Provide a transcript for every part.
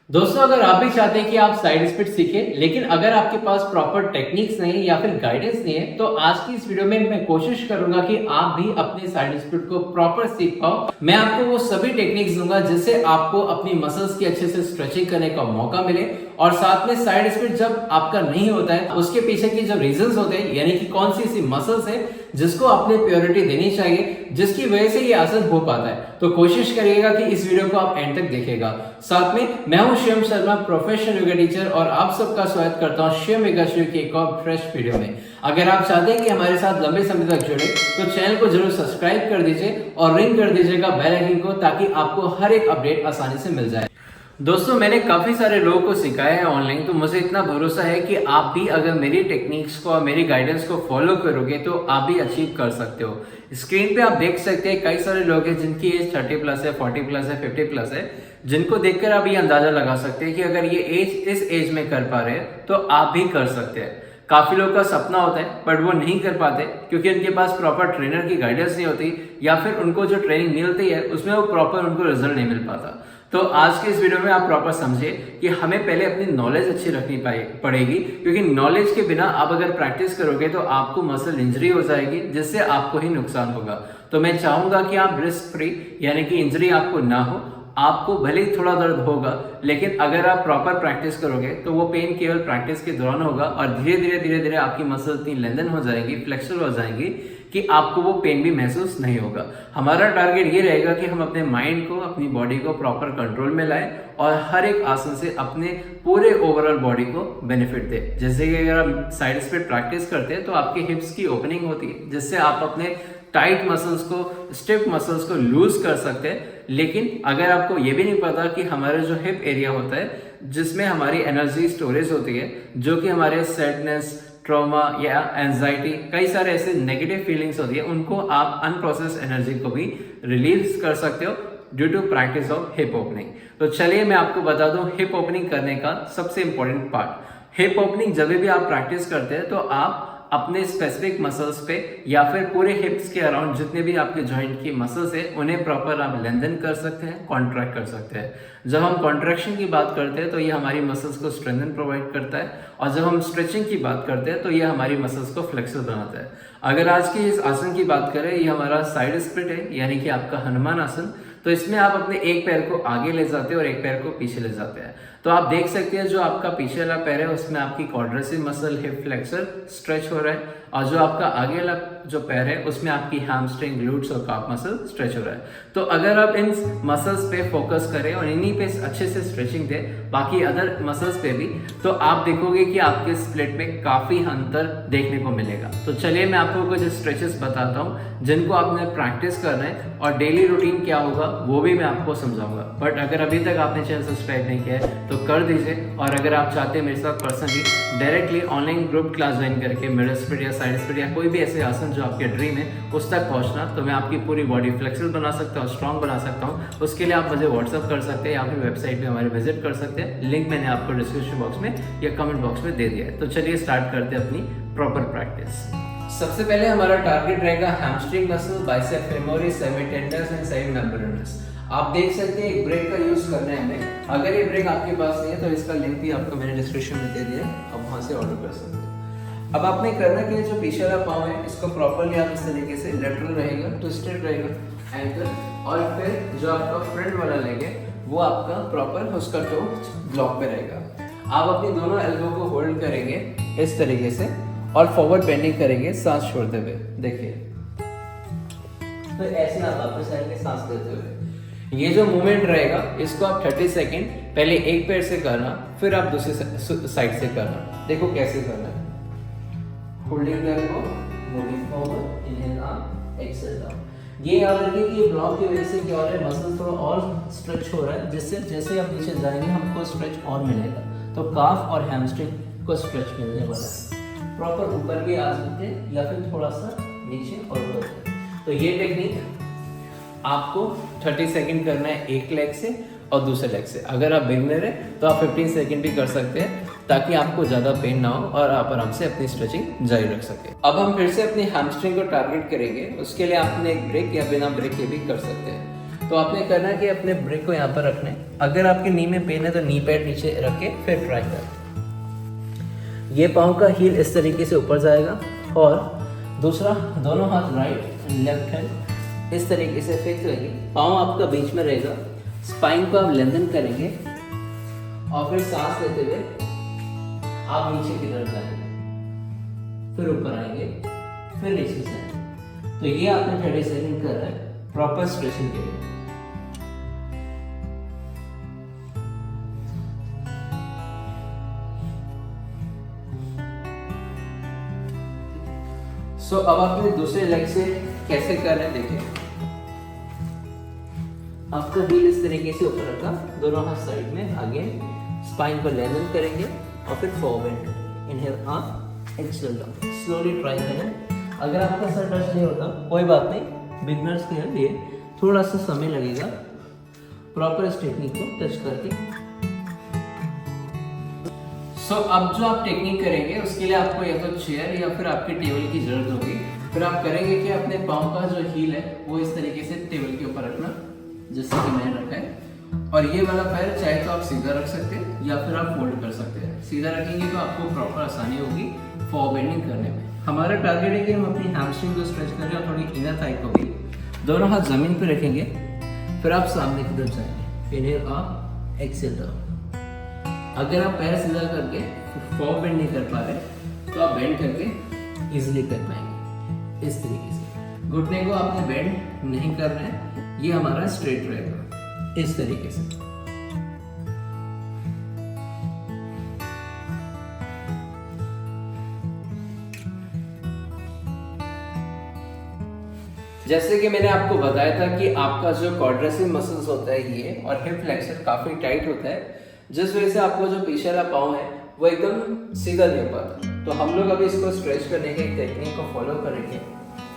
दोस्तों, अगर आप भी चाहते हैं कि आप साइड स्प्लिट सीखें, लेकिन अगर आपके पास प्रॉपर टेक्निक्स नहीं या फिर गाइडेंस नहीं है, तो आज की इस वीडियो में मैं कोशिश करूंगा कि आप भी अपने साइड स्प्लिट को प्रॉपर सीख पाओ। मैं आपको वो सभी टेक्निक्स दूंगा जिससे आपको अपनी मसल्स की अच्छे से स्ट्रेचिंग करने का मौका मिले, और साथ में साइड स्प्लिट जब आपका नहीं होता है उसके पीछे की जो रीजंस होते हैं, यानी कि कौन सी ऐसी मसल्स है जिसको आपने प्रायोरिटी देनी चाहिए, जिसकी वजह से ये आसन हो पाता है। तो कोशिश करिएगा कि इस वीडियो को आप एंड तक देखेगा। साथ में मैं हूं शिवम शर्मा, प्रोफेशनल योगा टीचर, और आप सबका स्वागत करता हूं शिवम योगा शुरू की एक और फ्रेश वीडियो में। अगर आप चाहते हैं कि हमारे साथ लंबे समय तक जुड़े तो चैनल को जरूर सब्सक्राइब कर दीजिए और रिंग कर दीजिएगा बेल आइकन को, ताकि आपको हर एक अपडेट आसानी से मिल जाए। दोस्तों, मैंने काफ़ी सारे लोगों को सिखाया है ऑनलाइन, तो मुझे इतना भरोसा है कि आप भी अगर मेरी टेक्निक्स को और मेरी गाइडेंस को फॉलो करोगे तो आप भी अचीव कर सकते हो। स्क्रीन पे आप देख सकते हैं कई सारे लोग हैं जिनकी एज 30 प्लस है, 40 प्लस है, 50 प्लस है, जिनको देखकर आप ये अंदाजा लगा सकते हैं कि अगर ये एज इस एज में कर पा रहे हैं तो आप भी कर सकते हैं। काफी लोगों का सपना होता है बट वो नहीं कर पाते क्योंकि उनके पास प्रॉपर ट्रेनर की गाइडेंस नहीं होती, या फिर उनको जो ट्रेनिंग मिलती है उसमें वो प्रॉपर उनको रिजल्ट नहीं मिल पाता। तो आज के इस वीडियो में आप प्रॉपर समझे कि हमें पहले अपनी नॉलेज अच्छी रखनी पड़ेगी, क्योंकि नॉलेज के बिना आप अगर प्रैक्टिस करोगे तो आपको मसल इंजरी हो जाएगी, जिससे आपको ही नुकसान होगा। तो मैं चाहूंगा कि आप रिस्क फ्री, यानी कि इंजरी आपको ना हो। आपको भले ही थोड़ा दर्द होगा, लेकिन अगर आप प्रॉपर प्रैक्टिस करोगे तो वो पेन केवल प्रैक्टिस के दौरान होगा, और धीरे धीरे आपकी मसल इतनी लेंथन हो जाएगी, फ्लेक्सिबल हो जाएंगी कि आपको वो पेन भी महसूस नहीं होगा। हमारा टारगेट ये रहेगा कि हम अपने माइंड को, अपनी बॉडी को प्रॉपर कंट्रोल में लाएं और हर एक आसन से अपने पूरे ओवरऑल बॉडी को बेनिफिट दे। जैसे कि अगर आप साइड स्प्लिट प्रैक्टिस करते हैं तो आपके हिप्स की ओपनिंग होती है, जिससे आप अपने टाइट मसल्स को, स्टिफ मसल्स को लूज कर सकते हैं। लेकिन अगर आपको ये भी नहीं पता कि हमारा जो हिप एरिया होता है, जिसमें हमारी एनर्जी स्टोरेज होती है, जो कि हमारे सैडनेस, ट्रॉमा या एंजाइटी, कई सारे ऐसे नेगेटिव फीलिंग्स होती है, उनको आप अनप्रोसेस्ड एनर्जी को भी रिलीज कर सकते हो due to practice of hip opening. तो चलिए मैं आपको बता दूं हिप ओपनिंग करने का सबसे इंपॉर्टेंट पार्ट। हिप ओपनिंग जब भी आप प्रैक्टिस करते हैं तो आप अपने स्पेसिफिक मसल्स पे या फिर पूरे हिप्स के अराउंड जितने भी आपके जॉइंट की मसल्स है उन्हें प्रॉपर आप लेंथन कर सकते हैं, कॉन्ट्रैक्ट कर सकते हैं। जब हम कॉन्ट्रैक्शन की बात करते हैं तो ये हमारी मसल्स को स्ट्रेंथन प्रोवाइड करता है, और जब हम स्ट्रेचिंग की बात करते हैं तो ये हमारी मसल्स को फ्लेक्सिबल बनाता है। अगर आज की इस आसन की बात करें, ये हमारा साइड स्प्लिट है, यानी कि आपका हनुमान आसन। तो इसमें आप अपने एक पैर को आगे ले जाते हैं और एक पैर को पीछे ले जाते हैं। तो आप देख सकते हैं जो आपका पीछे वाला पैर है उसमें आपकी quadricep muscle, hip flexor stretch हो रहा है, और जो आपका आगे वाला जो पैर है उसमें आपकी हैमस्ट्रिंग, ग्लूट्स और काफ मसल स्ट्रेच हो रहा है। तो अगर आप इन मसल्स पे फोकस करें और इन्हीं पे अच्छे से स्ट्रेचिंग दें, बाकी अदर मसल्स पे भी, तो आप देखोगे कि आपके स्प्लिट में काफी अंतर देखने को मिलेगा। तो चलिए मैं आपको कुछ स्ट्रेचेस बताता हूँ जिनको आपने प्रैक्टिस करना है, और डेली रूटीन क्या होगा वो भी मैं आपको समझाऊंगा। बट अगर अभी तक आपने चैनल सब्सक्राइब नहीं किया है तो कर दीजिए, और अगर आप चाहते हैं मेरे साथ personally directly online group class join करके मिडल स्प्लिट या साइड स्प्लिट या कोई भी ऐसे आसन जो आपके ड्रीम है उस तक पहुंचना, तो मैं आपकी पूरी बॉडी फ्लेक्सिबल बना सकता हूँ, स्ट्रॉन्ग बना सकता हूँ। उसके लिए आप मुझे व्हाट्सअप कर सकते हैं या फिर वेबसाइट पे हमारे विजिट कर सकते हैं। लिंक मैंने आपको डिस्क्रिप्शन बॉक्स में या कमेंट बॉक्स में दे दिया है। तो चलिए स्टार्ट करते हैं अपनी प्रॉपर प्रैक्टिस। सबसे पहले हमारा टारगेट रहेगा hamstring muscle, biceps femoris, semitendinosus and semimembranosus. आप देख सकते हैं एक ब्रेक का यूज करना है हमें। अगर ये ब्रेक आपके पास नहीं है तो इसका लिंक भी आपको मैंने डिस्क्रिप्शन में दे दिया है, आप वहां से ऑर्डर कर सकते हैं। अब आपने करना कि जो पीछे वाला पाँव है इसको प्रॉपरली आप इस तरीके से लेटरल रहेगा, ट्विस्टेड रहेगा एंकल, और फिर जो आपका फ्रंट वाला लेग है वो आपका प्रॉपर उसका टो ब्लॉक पे रहेगा। आप अपनी दोनों एल्बो को होल्ड करेंगे इस तरीके से और फॉरवर्ड बेंडिंग करेंगे सांस छोड़ते हुए। देखिए, तो ऐसे आप वापस आएंगे सांस लेते हुए। ये जो मूवमेंट रहेगा इसको आप 30 सेकेंड पहले एक पैर से करना, फिर आप दूसरे साइड से करना। देखो कैसे करना है। Holding the elbow, moving forward, inhale up, exhale down. ये याद रखिए कि ब्लॉक की वजह से क्या हो रहा है, मसल थोड़ा और स्ट्रेच हो रहा है, जिससे जैसे आप नीचे जाएंगे हमको स्ट्रेच और मिलेगा। तो काफ और हैमस्ट्रिंग को स्ट्रेच मिलने वाला है। प्रॉपर ऊपर भी आ सकते हैं या फिर थोड़ा सा नीचे और ऊपर। तो ये टेक्निक आपको 30 सेकंड करना है एक लेग से और दूसरे लेग से। अगर आप बिगिनर है तो आप 15 सेकंड भी कर सकते हैं, ताकि आपको ज़्यादा पेन ना हो और आप आराम से अपनी स्ट्रेचिंग जारी रख सके। अब हम फिर से अपनी हैमस्ट्रिंग को टारगेट करेंगे। उसके लिए आपने एक ब्रेक या बिना ब्रेक के भी कर सकते हैं। तो आपने करना है कि अपने ब्रेक को यहाँ पर रखना है। अगर आपके नी में पेन है तो नी पैड नीचे रख के फिर ट्राई करें। ये पाँव का हील इस तरीके से ऊपर जाएगा और दूसरा दोनों हाथ राइट लेफ्ट हैंड इस तरीके से फिक्स रहेंगे। पाँव आपका बीच में रहेगा। स्पाइन को आप लेंथन करेंगे और फिर सांस लेते हुए आप नीचे की तरफ जाएंगे, फिर ऊपर आएंगे, फिर नीचे से आएंगे। तो ये आपने 30 सेकंड कर रहा है प्रॉपर स्ट्रेचिंग के लिए। सो अब आपने दूसरे लेग से कैसे कर रहे हैं देखिए। आपका हील इस तरीके से ऊपर रखा, दोनों हाथ साइड में आगे, स्पाइन को लेवल करेंगे और फिर forward inhale up exhale down. Slowly try करें। अगर आपका सर टच नहीं होता कोई बात नहीं, बिगनर्स के लिए थोड़ा सा समय लगेगा प्रॉपर इस टेक्निक को टच करके। सो अब जो आप टेक्निक करेंगे उसके लिए आपको या तो चेयर या फिर आपके टेबल की जरूरत होगी। फिर आप करेंगे कि अपने पाँव का जो हील है वो इस तरीके से टेबल के ऊपर रखना जैसे कि मैंने रखा है, और ये वाला पैर चाहे तो आप सीधा रख सकते हैं या फिर आप फोल्ड कर सकते हैं। सीधा रखेंगे तो आपको प्रॉपर आसानी होगी फॉरवर्डिंग करने में। हमारा टारगेट है कि हम अपनी हैमस्ट्रिंग को स्ट्रेच करें और थोड़ी इनर थाई को भी। दोनों हाथ जमीन पर रखेंगे, फिर आप सामने की तरफ जाएंगे, इनहेल अप एक्सहेल डाउन। अगर आप पैर सीधा करके फॉरवर्ड नहीं कर पा रहे तो आप बेंड करके इजीली कर पाएंगे इस तरीके से। घुटने को आपने बेंड नहीं करना है, ये हमारा स्ट्रेट रहेगा इस तरीके से। जैसे कि मैंने आपको बताया था कि आपका जो क्वाड्रिसेप मसल्स होता है ये और हिप फ्लेक्सर काफी टाइट होता है, जिस वजह से आपको जो पीछे वाला पाँव है वो एकदम सीधा नहीं हो पाता। तो हम लोग अभी इसको स्ट्रेच करने के एक टेक्निक को फॉलो करेंगे।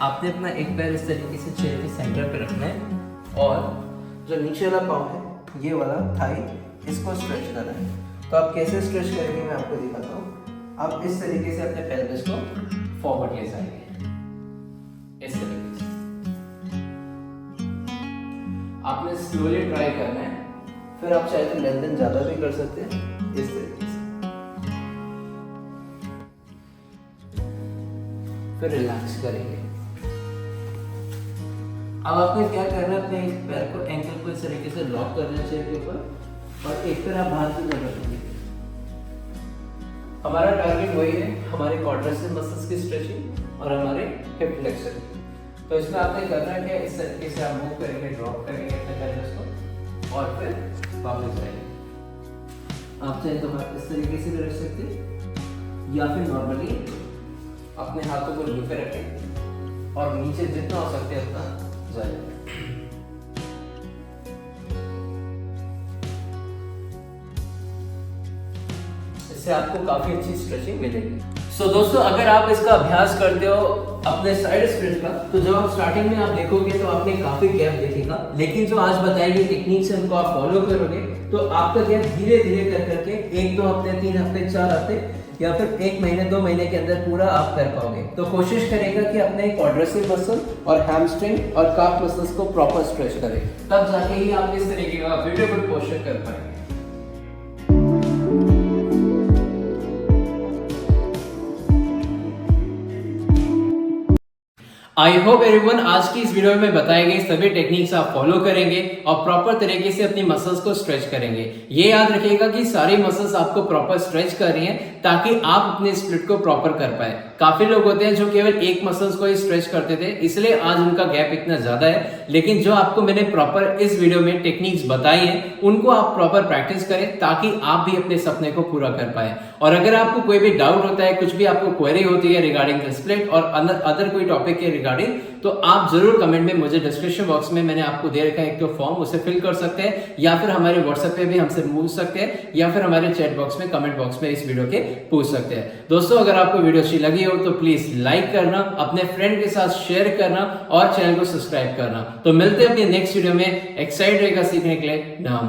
आपने अपना एक पैर इस तरीके से चेयर के सेंटर पे रखना है और जो नीचे वाला पाँव है ये वाला थाई इसको स्ट्रेच करना है। तो आप कैसे स्ट्रेच करेंगे मैं आपको दिखाता हूँ। आप इस तरीके से अपने पेल्विस को फॉरवर्ड ले जाएंगे इस तरीके से। आपने स्लोली ट्राई करना है, फिर आप चाहे तो लेंथन ज्यादा भी कर सकते हैं इस तरीके से। फिर रिलैक्स करेंगे। अब आपने क्या करना है, अपने एक पैर को एंकल को इस तरीके से लॉक करना चाहिए के ऊपर और एक पैर आप बाहर की तरफ रखेंगे। हमारा टारगेट वही है, हमारे क्वाड्रिसेप मसल्स की स्ट्रेचिंग और हमारे हिप फ्लेक्सर की। तो इसमें आपने करना है क्या, इस तरीके से आप मूव करेंगे, ड्रॉप करेंगे अपने पैर को और फिर वापस जाएंगे। आप चाहे तो हाथ इस तरीके से भी रख सकते हैं या फिर नॉर्मली अपने हाथों को नीचे रखें और नीचे जितना हो सकते हैं उतना जाए। इससे आपको काफी अच्छी स्ट्रेचिंग मिलेगी। सो दोस्तों, अगर आप इसका अभ्यास करते हो अपने साइड स्प्रिंट का, तो जब आप स्टार्टिंग में आप देखोगे तो आपने काफी गैप देखेगा, लेकिन जो आज बताई गई टेक्निक्स है उनको आप फॉलो करोगे तो आपका गैप धीरे धीरे कर करके 1-2 हफ्ते, 3 हफ्ते, 4 हफ्ते या फिर 1 महीने 2 महीने के अंदर पूरा आप कर पाओगे। तो कोशिश करेगा कि अपने क्वाड्रिसेप मसल और हैमस्ट्रिंग और काफ मसल्स को प्रॉपर स्ट्रेच करें, तब जाके ही आप इस तरीके का ब्यूटीफुल पोस्चर कर पाएंगे। आई होप एवरीवन आज की इस वीडियो में बताए गए सभी टेक्निक्स आप फॉलो करेंगे और प्रॉपर तरीके से अपनी मसल्स को स्ट्रेच करेंगे। ये याद रखिएगा कि सारी मसल्स आपको प्रॉपर स्ट्रेच कर रही हैं ताकि आप अपने स्प्लिट को प्रॉपर कर पाए। काफी लोग होते हैं जो केवल एक मसल्स को ही स्ट्रेच करते थे, इसलिए आज उनका गैप इतना ज्यादा है। लेकिन जो आपको मैंने प्रॉपर इस वीडियो में टेक्निक्स बताई हैं उनको आप प्रॉपर प्रैक्टिस करें ताकि आप भी अपने सपने को पूरा कर पाए। और अगर आपको कोई भी डाउट होता है, कुछ भी आपको क्वेरी होती है रिगार्डिंग द स्प्लिट और अदर कोई टॉपिक के रिगार्डिंग, तो आप जरूर कमेंट में मुझे डिस्क्रिप्शन बॉक्स में मैंने आपको दे रखा है एक तो फॉर्म, उसे फिल कर सकते हैं या फिर हमारे व्हाट्सएप पे भी हमसे पूछ सकते हैं या फिर हमारे चैट बॉक्स में कमेंट बॉक्स में इस वीडियो के पूछ सकते हैं। दोस्तों, अगर आपको वीडियो अच्छी लगी हो तो प्लीज लाइक करना, अपने फ्रेंड के साथ शेयर करना और चैनल को सब्सक्राइब करना। तो मिलते हैं अपनी नेक्स्ट वीडियो में। एक्साइटेड रहेगा सीखने के लिए। नमस्कार।